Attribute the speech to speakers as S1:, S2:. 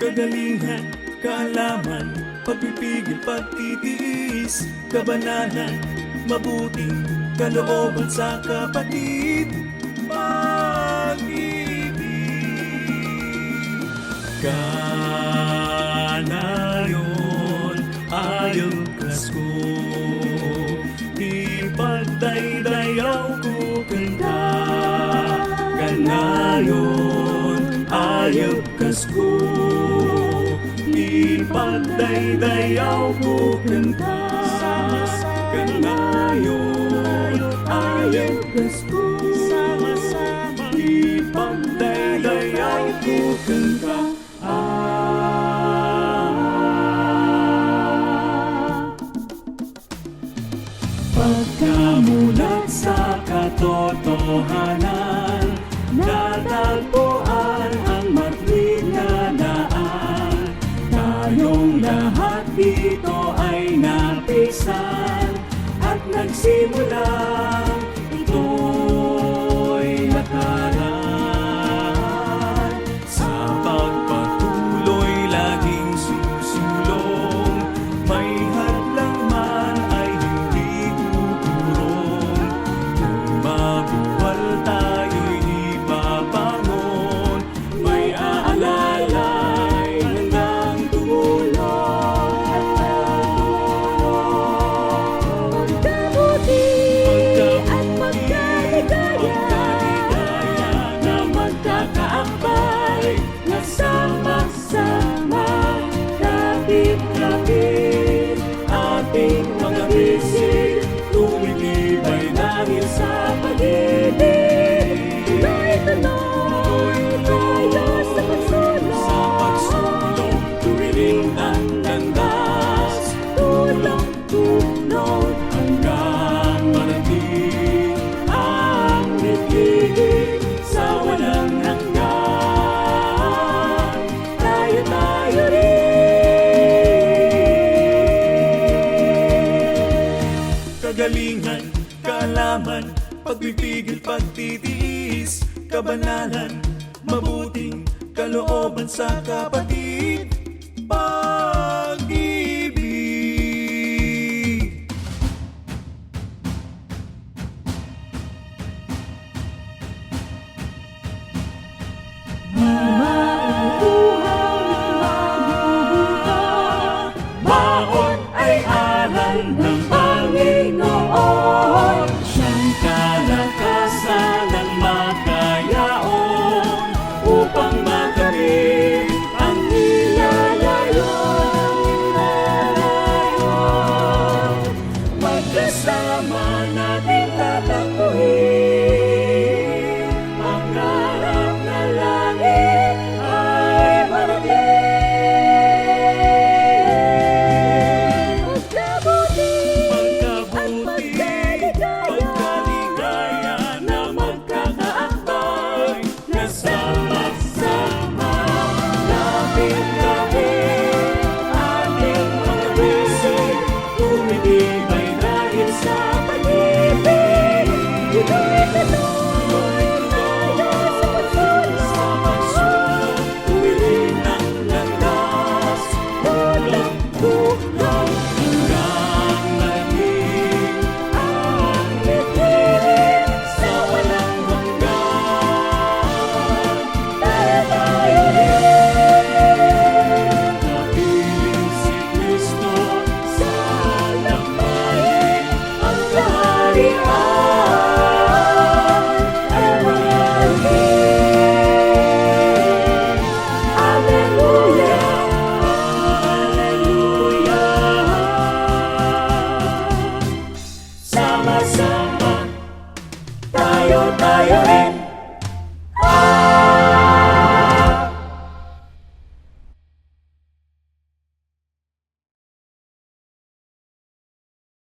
S1: Kagalingan, kaalaman, pagpipigil, pagtitiis, kabanalan, mabuting kalooban sa kapatid, pag-ibig. Kanayon, ayaw kasko, ipagdaydayaw ko kanta. Kanayon, ayaw kasko, ipagdaydayaw ko kanta. Kanayon, ayaw kasko, ipagdaydayaw ko kanta. Pagkamulat sa katotohanan, natagpuan ang matuwid na daan. Tayong lahat dito ay napisan at nagsimula, ito'y lakaran. Sa pagpatuloy laging susulong, may hadlang man ay hindi kukurong. Kung mabuwal tayo'y ipapangon, may aalalay hanggang tumulong.
S2: Magkabuti at magkaligaya
S1: na magkakaakbay, na sama-sama, kapit-kapit, ating mga bisig, tumitibay dahil sa pag-ibig.
S2: Tuloy-tuloy tayo sa pagsulong,
S1: tuwiring ang landas,
S2: tulong-tulong
S1: hanggang marating ang pag-ibig sa walang hanggan.
S2: tayo rin.
S1: Kagalingan, kaalaman, pagpipigil, pagtitiis, kabanalan, mabuting kalooban sa kapatid, pag-ibig. Baon ay aral ng Panginoon, siyang kalakasan ng makayaon, upang makamit ang nilalayon. Magkasama natin tatakbuhin, pangarap na langit ay marating.
S2: Magkabuti at
S1: Pagkaligaya na magkakaakbay, na sama-sama, lapit-lapit, ating mga bisig, tumitibay dahil sa pag-ibig.
S2: tuloy-tuloy tayo sa pagsulong,
S1: Tuwiring ang landas, tulong-tulong, hanggang marating ang pag-ibig sa walang hanggan.
S2: tayo rin.
S1: Kapiling si Kristo sa lakbayin, ang kaharian ay walang.
S2: Alleluia.
S1: Hallelujah. Sama-sama, tayo rin.